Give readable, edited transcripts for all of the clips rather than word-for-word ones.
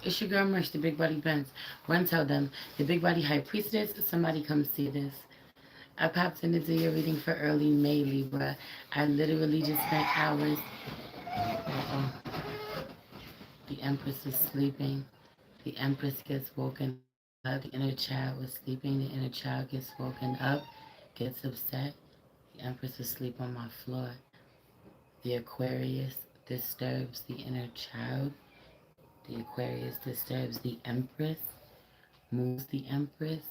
It's your girl Merch, the Big Body Benz. Run tell them, the Big Body High Priestess, somebody come see this. I popped in to do your reading for early May, Libra. I literally just spent hours. Uh-oh. The Empress is sleeping. The Empress gets woken up. The inner child was sleeping. The inner child gets woken up, gets upset. The Empress is asleep on my floor. The Aquarius disturbs the inner child. The Aquarius disturbs the Empress, moves the Empress,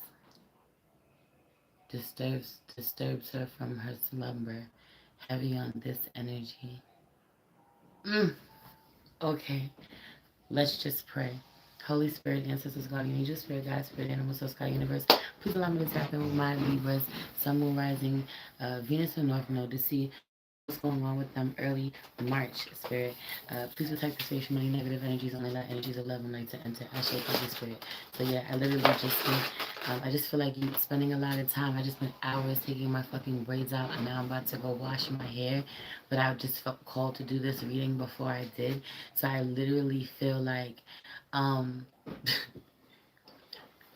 disturbs her from her slumber. Heavy on this energy. Mm, okay, let's just pray. Holy Spirit, ancestors, guardian angel, spirit, God, spirit, animal, soul, sky, universe. Please allow me to tap in with my Libras, Sun, Moon, Rising, Venus, and North Node to see what's going on with them early March, spirit. Please protect the space from any negative energies, only allow energies of love and light to enter. I shake every spirit. So yeah, I literally just think, I just feel like you spending a lot of time. I just spent hours taking my fucking braids out, and now I'm about to go wash my hair. But I just felt called to do this reading before I did. So I literally feel like, um,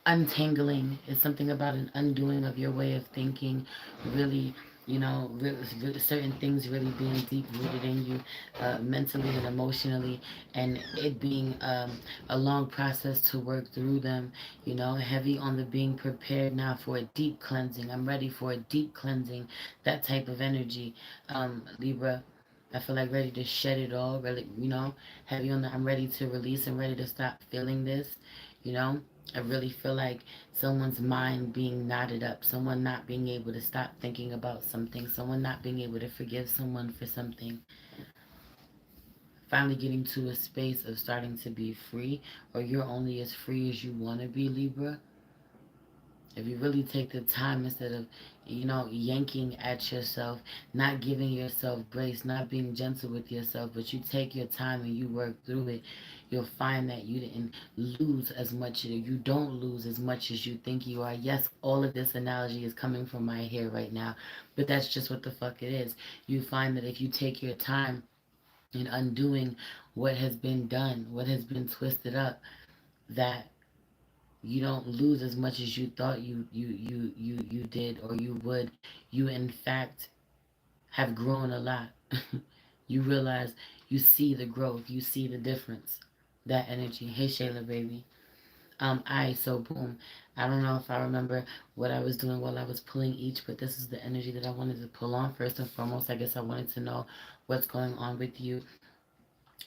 untangling is something about an undoing of your way of thinking, really, really, certain things really being deep rooted in you, mentally and emotionally, and it being a long process to work through them, heavy on the being prepared now for a deep cleansing. I'm ready for a deep cleansing, that type of energy, Libra. I feel like ready to shed it all, really, heavy on the I'm ready to release and ready to stop feeling this, you know. I really feel like someone's mind being knotted up, someone not being able to stop thinking about something, someone not being able to forgive someone for something, finally getting to a space of starting to be free, or you're only as free as you want to be, Libra. If you really take the time instead of, yanking at yourself, not giving yourself grace, not being gentle with yourself, but you take your time and you work through it, you'll find that you didn't lose as much, you don't lose as much as you think you are. Yes, all of this analogy is coming from my hair right now, but that's just what the fuck it is. You find that if you take your time in undoing what has been done, what has been twisted up, that you don't lose as much as you thought you did or you would. You in fact have grown a lot. You realize, you see the growth, you see the difference, that energy. Hey Shayla, baby. So boom, I don't know if I remember what I was doing while I was pulling each, but this is the energy that I wanted to pull on. First and foremost, I guess I wanted to know what's going on with you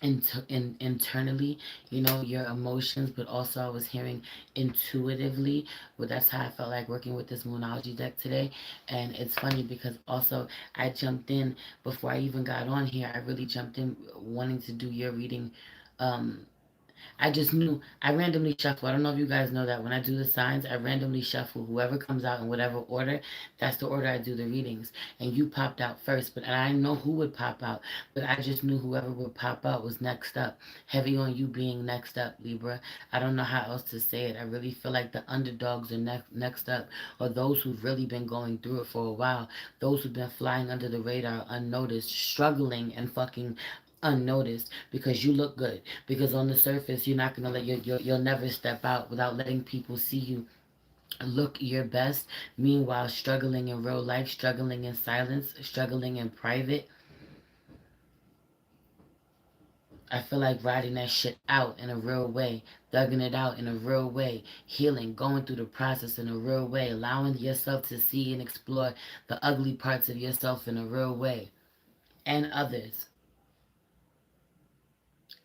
internally, your emotions, but also I was hearing intuitively. Well, that's how I felt like working with this Moonology deck today. And it's funny because also I jumped in before I even got on here. I really jumped in wanting to do your reading. um I just knew. I randomly shuffle. I don't know if you guys know that when I do the signs, I randomly shuffle. Whoever comes out in whatever order, that's the order I do the readings. And you popped out first, but I didn't know who would pop out. But I just knew whoever would pop out was next up. Heavy on you being next up, Libra. I don't know how else to say it. I really feel like the underdogs are next up, or those who've really been going through it for a while. Those who've been flying under the radar, unnoticed, struggling and fucking unnoticed because you look good, because on the surface you're not going to let you'll never step out without letting people see you look your best, meanwhile struggling in real life, struggling in silence, struggling in private. I feel like riding that shit out in a real way, thugging it out in a real way, healing, going through the process in a real way, allowing yourself to see and explore the ugly parts of yourself in a real way, and others.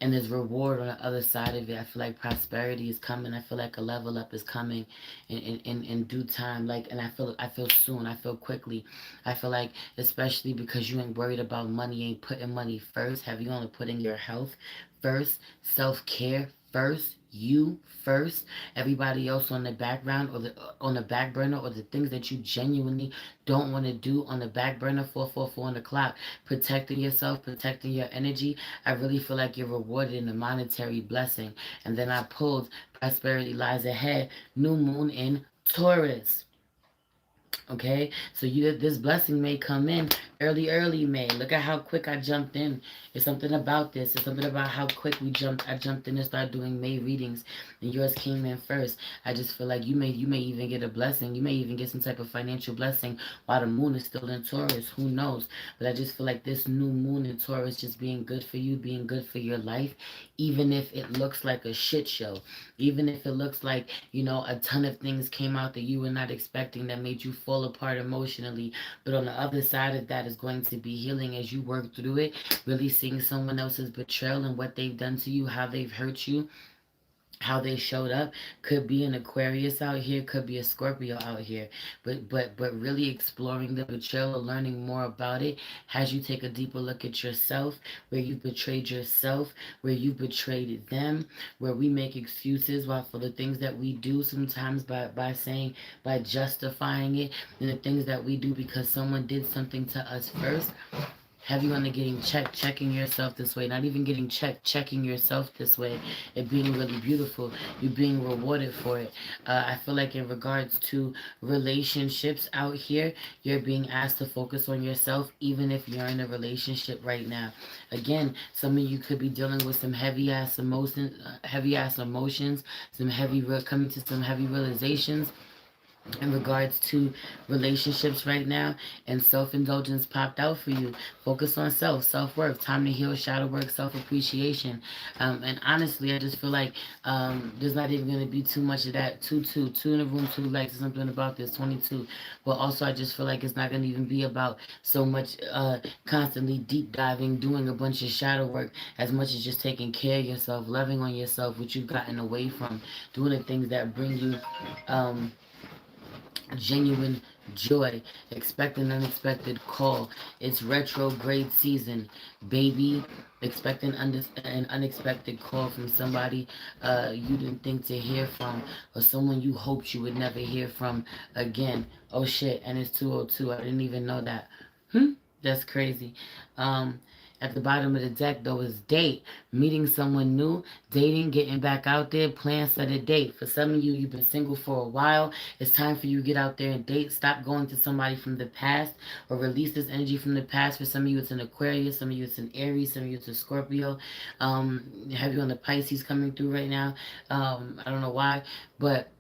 And there's reward on the other side of it. I feel like prosperity is coming. I feel like a level up is coming in due time. Like, and I feel soon. I feel quickly. I feel like, especially because you ain't worried about money, ain't putting money first. Have you only putting your health first, self care first, you first, everybody else on the background, or on the back burner, or the things that you genuinely don't want to do on the back burner. 444 on the clock, protecting yourself, protecting your energy. I really feel like you're rewarded in a monetary blessing. And then I pulled prosperity lies ahead, new moon in Taurus. Okay, so this blessing may come in Early May. Look at how quick I jumped in. It's something about this. It's something about how quick we jumped. I jumped in and started doing May readings, and yours came in first. I just feel like you may even get a blessing. You may even get some type of financial blessing while the moon is still in Taurus. Who knows? But I just feel like this new moon in Taurus just being good for you, being good for your life, even if it looks like a shit show, even if it looks like a ton of things came out that you were not expecting that made you fall apart emotionally. But on the other side of that is going to be healing as you work through it, really seeing someone else's betrayal and what they've done to you, how they've hurt you, how they showed up. Could be an Aquarius out here, could be a Scorpio out here, but really exploring the betrayal, learning more about it, has you take a deeper look at yourself, where you betrayed yourself, where you betrayed them, where we make excuses for the things that we do sometimes, by saying, by justifying it, and the things that we do because someone did something to us first. Have you on the getting checked, checking yourself this way, not even getting checked, checking yourself this way, it being really beautiful, you being rewarded for it. I feel like in regards to relationships out here, you're being asked to focus on yourself, even if you're in a relationship right now. Again, some of you could be dealing with some heavy ass emotions, coming to some heavy realizations in regards to relationships right now, and self-indulgence popped out for you. Focus on self-worth, time to heal, shadow work, self-appreciation. And honestly, I just feel like there's not even going to be too much of that. Two in the room, two likes, something about this 22. But also I just feel like it's not going to even be about so much constantly deep diving, doing a bunch of shadow work, as much as just taking care of yourself, loving on yourself, what you've gotten away from, doing the things that bring you genuine joy. Expect an unexpected call. It's retrograde season, baby. Expect an unexpected call from somebody you didn't think to hear from, or someone you hoped you would never hear from again. Oh shit, and it's 2:02. I didn't even know that. That's crazy. Um, at the bottom of the deck, though, is date. Meeting someone new, dating, getting back out there, plan, set a date. For some of you, you've been single for a while. It's time for you to get out there and date. Stop going to somebody from the past, or release this energy from the past. For some of you, it's an Aquarius. Some of you, it's an Aries. Some of you, it's a Scorpio. Have you on the Pisces coming through right now? I don't know why, but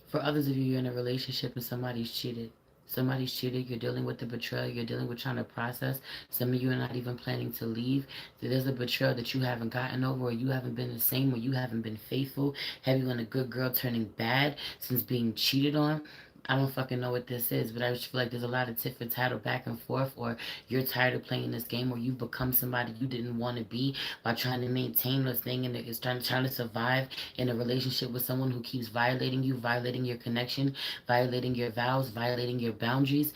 for others of you, you're in a relationship and somebody's cheated. Somebody's cheated. You're dealing with the betrayal. You're dealing with trying to process. Some of you are not even planning to leave. There's a betrayal that you haven't gotten over, or you haven't been the same, or you haven't been faithful. Have you been a good girl turning bad since being cheated on? I don't fucking know what this is, but I just feel like there's a lot of tit for tattle back and forth, or you're tired of playing this game, or you've become somebody you didn't want to be by trying to maintain this thing, and it's trying to survive in a relationship with someone who keeps violating you, violating your connection, violating your vows, violating your boundaries.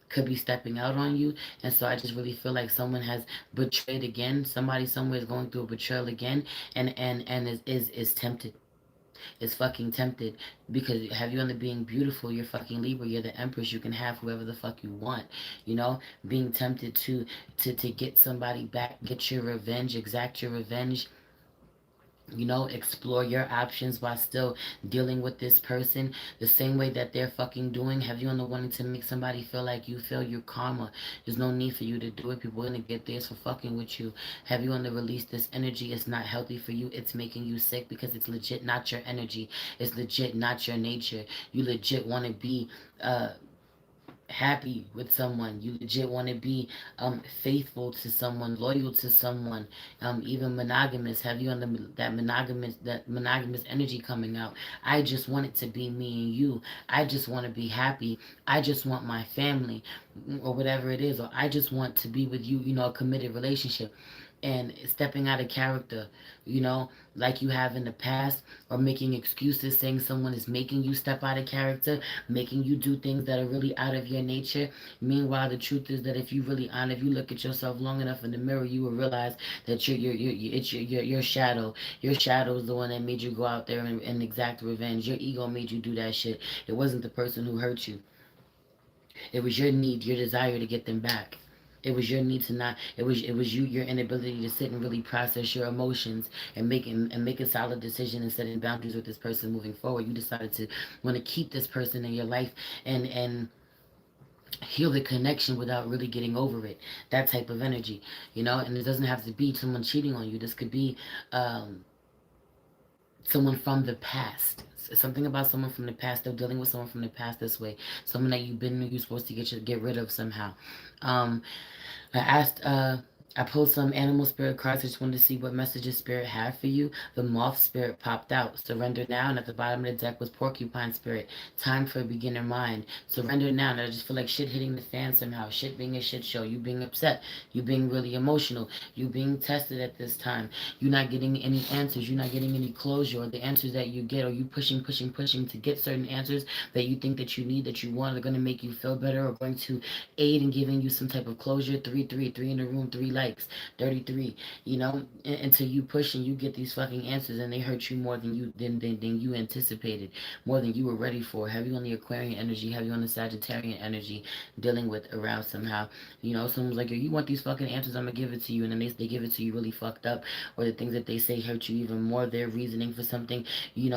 Could be stepping out on you. And so I just really feel like someone has betrayed again. Somebody somewhere is going through a betrayal again, and is tempted, is fucking tempted, because have you on the being beautiful, you're fucking Libra, you're the Empress, you can have whoever the fuck you want, being tempted to get somebody back, get your revenge, exact your revenge, explore your options while still dealing with this person the same way that they're fucking doing. Have you on the wanting to make somebody feel like you feel your karma? There's no need for you to do it. People are gonna get theirs for fucking with you. Have you on the release this energy? It's not healthy for you. It's making you sick because it's legit not your energy. It's legit not your nature. You legit want to be happy with someone. You legit want to be faithful to someone, loyal to someone, even monogamous. Have you on that monogamous energy coming out? I just want it to be me and you. I just want to be happy. I just want my family, or whatever it is, or I just want to be with you, a committed relationship. And stepping out of character, like you have in the past, or making excuses, saying someone is making you step out of character, making you do things that are really out of your nature. Meanwhile, the truth is that if you look at yourself long enough in the mirror, you will realize that it's your shadow. Your shadow is the one that made you go out there and exact revenge. Your ego made you do that shit. It wasn't the person who hurt you. It was your need, your desire to get them back. It was your need to not. It was your inability to sit and really process your emotions and make a solid decision and setting boundaries with this person moving forward. You decided to want to keep this person in your life, and heal the connection without really getting over it. That type of energy, and it doesn't have to be someone cheating on you. This could be um, someone from the past. Something about someone from the past. They're dealing with someone from the past this way. Someone that you're supposed to get rid of somehow. Um, I asked, I pulled some animal spirit cards. I just wanted to see what messages spirit had for you. The moth spirit popped out. Surrender now. And at the bottom of the deck was porcupine spirit. Time for a beginner mind. Surrender now. And I just feel like shit hitting the fan somehow. Shit being a shit show. You being upset. You being really emotional. You being tested at this time. You not getting any answers. You not getting any closure. Or the answers that you get, or you pushing to get certain answers that you think that you need, that you want, are going to make you feel better, or going to aid in giving you some type of closure. Three in the room, 3 likes, 33. Until you push and you get these fucking answers, and they hurt you more than you anticipated, more than you were ready for. Have you on the Aquarian energy? Have you on the Sagittarian energy dealing with around somehow? Someone's like, yo, you want these fucking answers? I'm gonna give it to you, and then they give it to you really fucked up, or the things that they say hurt you even more. Their reasoning for something,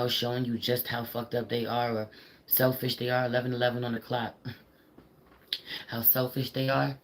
showing you just how fucked up they are, or selfish they are. 11:11 on the clock. How selfish they are,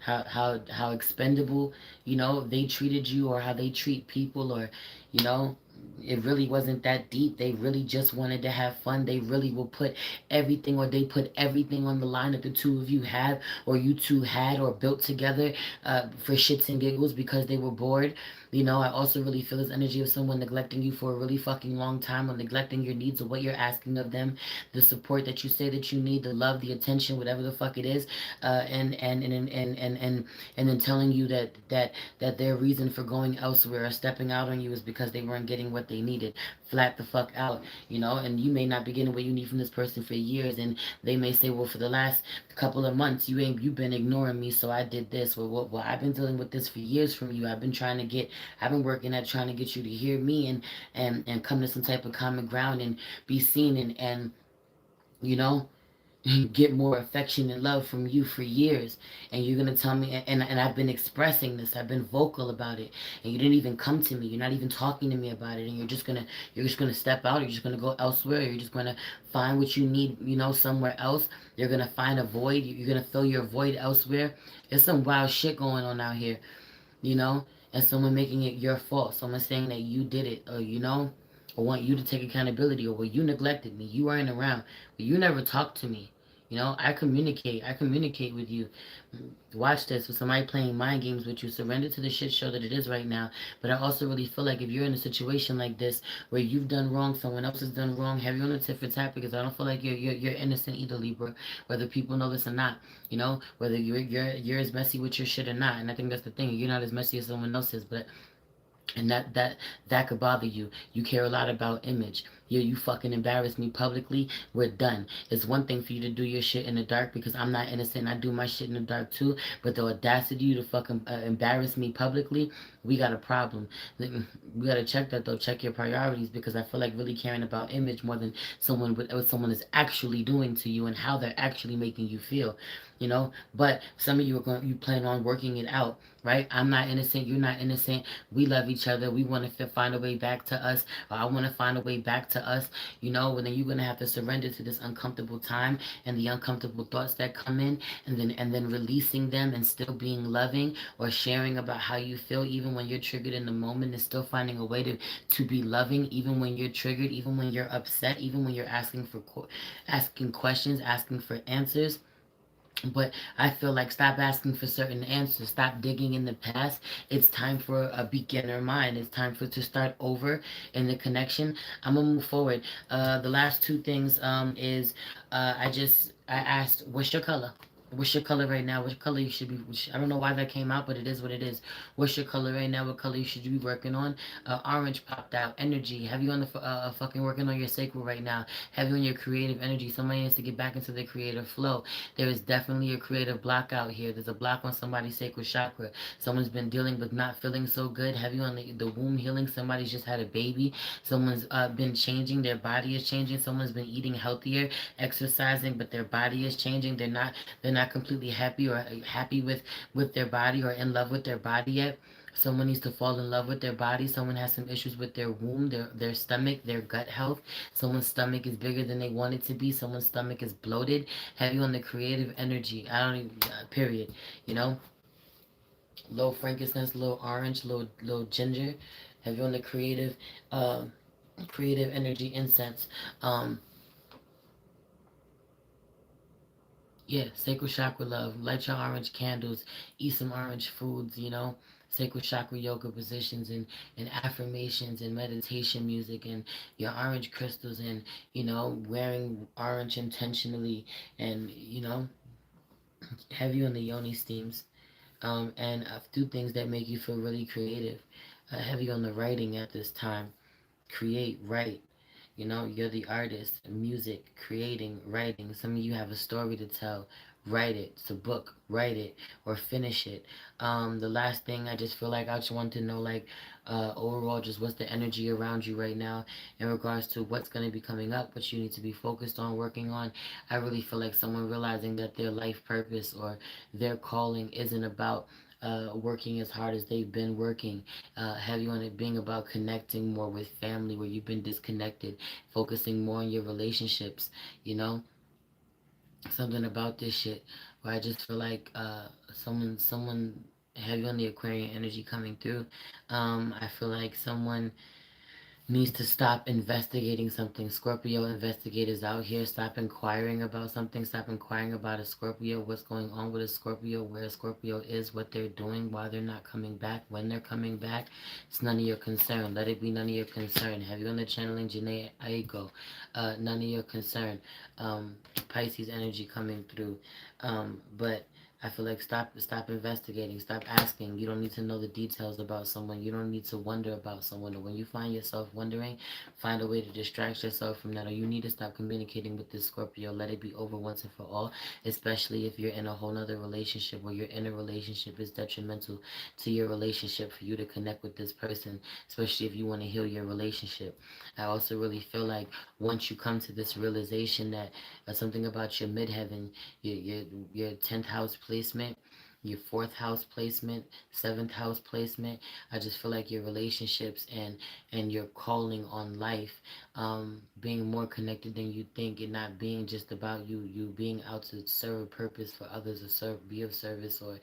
how expendable, they treated you, or how they treat people, or you know it really wasn't that deep. They really just wanted to have fun. They really will put everything, or they put everything on the line that the two of you have, or you two had, or built together, for shits and giggles, because they were bored. I also really feel this energy of someone neglecting you for a really fucking long time, or neglecting your needs, or what you're asking of them, the support that you say that you need, the love, the attention, whatever the fuck it is, and then telling you that their reason for going elsewhere or stepping out on you is because they weren't getting what they needed. Flat the fuck out, and you may not be getting what you need from this person for years, and they may say, well, for the last couple of months you've been ignoring me, so I did this. Well, I've been dealing with this for years from you. I've been working at trying to get you to hear me, and come to some type of common ground, and be seen, and you know get more affection and love from you for years. And you're gonna tell me, and I've been expressing this, I've been vocal about it, and you didn't even come to me, you're not even talking to me about it, and you're just gonna step out, you're just gonna go elsewhere, you're just gonna find what you need, somewhere else. You're gonna find a void, you're gonna fill your void elsewhere. There's some wild shit going on out here, you know, and someone making it your fault, someone saying that you did it, or want you to take accountability, or well, you neglected me, you weren't around, but you never talked to me. I communicate with you. Watch this, with somebody playing mind games with you. Surrender to the shit show that it is right now. But I also really feel like if you're in a situation like this, where you've done wrong, someone else has done wrong, have you on the tit for tat, because I don't feel like you're innocent either, Libra. Whether people know this or not, whether you're as messy with your shit or not. And I think that's the thing. You're not as messy as someone else is, but and that could bother you. You care a lot about image. You fucking embarrass me publicly, we're done. It's one thing for you to do your shit in the dark, because I'm not innocent, I do my shit in the dark too, but the audacity to fucking embarrass me publicly, we got a problem. We gotta check that though. Check your priorities, because I feel like really caring about image more than what someone is actually doing to you, and how they're actually making you feel. But some of you plan on working it out, right? I'm not innocent, you're not innocent. We love each other. We want to find a way back to us, or I want to find a way back to us. And then you're gonna have to surrender to this uncomfortable time, and the uncomfortable thoughts that come in, and then releasing them, and still being loving, or sharing about how you feel, even when you're triggered in the moment, and still finding a way to be loving, even when you're triggered, even when you're upset, even when you're asking questions, asking for answers. But I feel like, stop asking for certain answers. Stop digging in the past. It's time for a beginner mind. It's time to start over in the connection. I'm gonna move forward. The last two things is I asked, what's your color? What's your color right now? What color you should be? I don't know why that came out, but it is what it is. What's your color right now? What color you should be working on? Orange popped out. Energy. Have you on the fucking working on your sacral right now? Have you on your creative energy? Somebody needs to get back into the creative flow. There is definitely a creative block out here. There's a block on somebody's sacral chakra. Someone's been dealing with not feeling so good. Have you on the womb healing? Somebody's just had a baby. Someone's been changing. Their body is changing. Someone's been eating healthier, exercising, but their body is changing. They're not completely happy, or happy with their body, or in love with their body yet. Someone needs to fall in love with their body. Someone has some issues with their womb, their stomach, their gut health. Someone's stomach is bigger than they want it to be. Someone's stomach is bloated. Have you on the creative energy? I don't even, period. You know, little frankincense, little orange, little ginger. Have you on the uh, creative energy incense? Um, Yeah, sacral chakra love. Light your orange candles. Eat some orange foods, you know. Sacral chakra yoga positions and affirmations and meditation music and your orange crystals and, wearing orange intentionally and, have you in the yoni steams. And do things that make you feel really creative. Have you on the writing at this time. Create, write. You're the artist, music, creating, writing. Some of you have a story to tell. Write it. It's a book. Write it or finish it. The last thing I just feel like I just want to know, like, overall, just what's the energy around you right now in regards to what's going to be coming up, what you need to be focused on, working on. I really feel like someone realizing that their life purpose or their calling isn't about working as hard as they've been working. Have you on it being about connecting more with family where you've been disconnected, focusing more on your relationships, you know, something about this shit where I just feel like someone have you on the Aquarian energy coming through. I feel like someone needs to stop investigating something. Scorpio investigators out here, stop inquiring about something. Stop inquiring about a Scorpio, what's going on with a Scorpio, where a Scorpio is, what they're doing, why they're not coming back, when they're coming back. It's none of your concern. Let it be none of your concern. Have you on the channeling Janae Aigo? None of your concern. Pisces energy coming through. But I feel like stop investigating, stop asking. You don't need to know the details about someone. You don't need to wonder about someone. Or when you find yourself wondering, find a way to distract yourself from that. Or you need to stop communicating with this Scorpio. Let it be over once and for all. Especially if you're in a whole nother relationship or you're in a relationship is detrimental to your relationship for you to connect with this person. Especially if you want to heal your relationship. I also really feel like once you come to this realization that something about your midheaven, your your your 10th house placement, your fourth house placement, seventh house placement. I just feel like your relationships and your calling on life, being more connected than you think, and not being just about you being out to serve a purpose for others or be of service or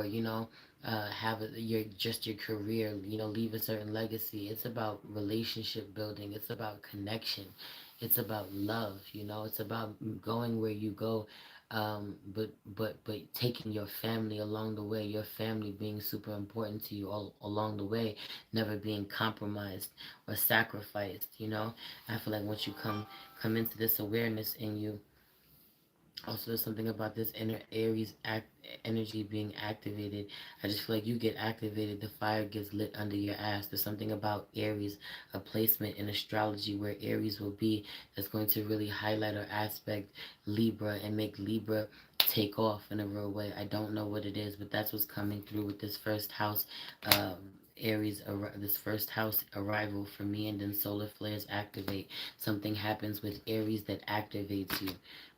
have your career, leave a certain legacy. It's about relationship building. It's about connection. It's about love. It's about going where you go, but taking your family along the way, your family being super important to you all along the way, never being compromised or sacrificed. I feel like once you come into this awareness in you, also there's something about this inner Aries energy being activated. I just feel like you get activated, the fire gets lit under your ass. There's something about Aries, a placement in astrology where Aries will be, that's going to really highlight or aspect Libra and make Libra take off in a real way. I don't know what it is, but that's what's coming through with this first house. Aries, this first house arrival for me, and then solar flares activate. Something happens with Aries that activates you,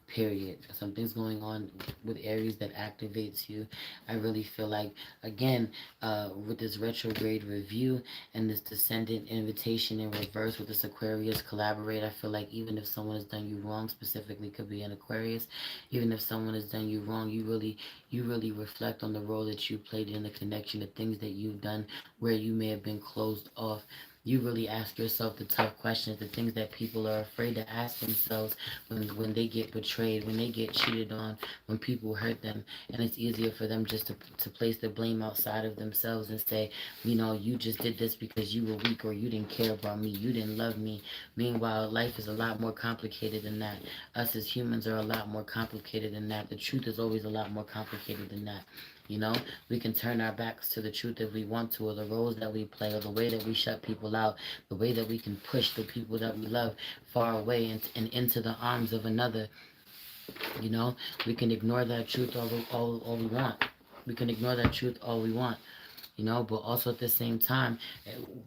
period. Something's going on with Aries that activates you. I really feel like, again, with this retrograde review and this descendant invitation in reverse with this Aquarius collaborate, I feel like even if someone has done you wrong, specifically could be an Aquarius, even if someone has done you wrong, you really reflect on the role that you played in the connection, the things that you've done where you may have been closed off. You really ask yourself the tough questions, the things that people are afraid to ask themselves when they get betrayed, when they get cheated on, when people hurt them. And it's easier for them just to place the blame outside of themselves and say, you just did this because you were weak, or you didn't care about me, you didn't love me. Meanwhile, life is a lot more complicated than that. Us as humans are a lot more complicated than that. The truth is always a lot more complicated than that. You know, we can turn our backs to the truth if we want to, or the roles that we play, or the way that we shut people out, the way that we can push the people that we love far away and into the arms of another. You know, we can ignore that truth all we want. We can ignore that truth all we want. But also at the same time,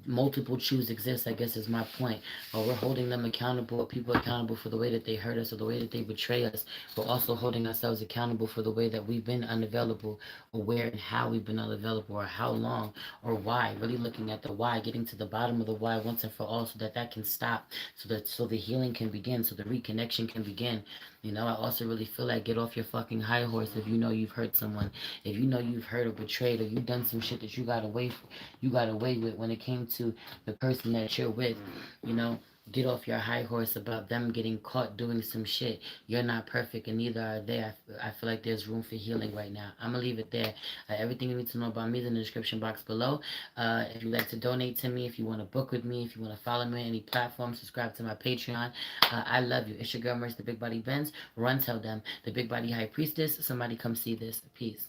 multiple truths exist, I guess is my point. We're holding them accountable, people accountable for the way that they hurt us or the way that they betray us. We're also holding ourselves accountable for the way that we've been unavailable, or where and how we've been unavailable, or how long, or why. Really looking at the why, getting to the bottom of the why once and for all, so that that can stop, so the healing can begin, so the reconnection can begin. I also really feel like get off your fucking high horse if you know you've hurt someone, if you know you've hurt or betrayed, or you've done some shit that you got away with when it came to the person that you're with. You know, get off your high horse about them getting caught doing some shit. You're not perfect, and neither are they. I feel like there's room for healing right now. I'm gonna leave it there. Everything you need to know about me is in the description box below. If you'd like to donate to me, if you want to book with me, if you want to follow me on any platform, subscribe to my Patreon. I love you. It's your girl Merce, the Big Body Benz. Run, tell them, the Big Body High Priestess. Somebody come see this. Peace.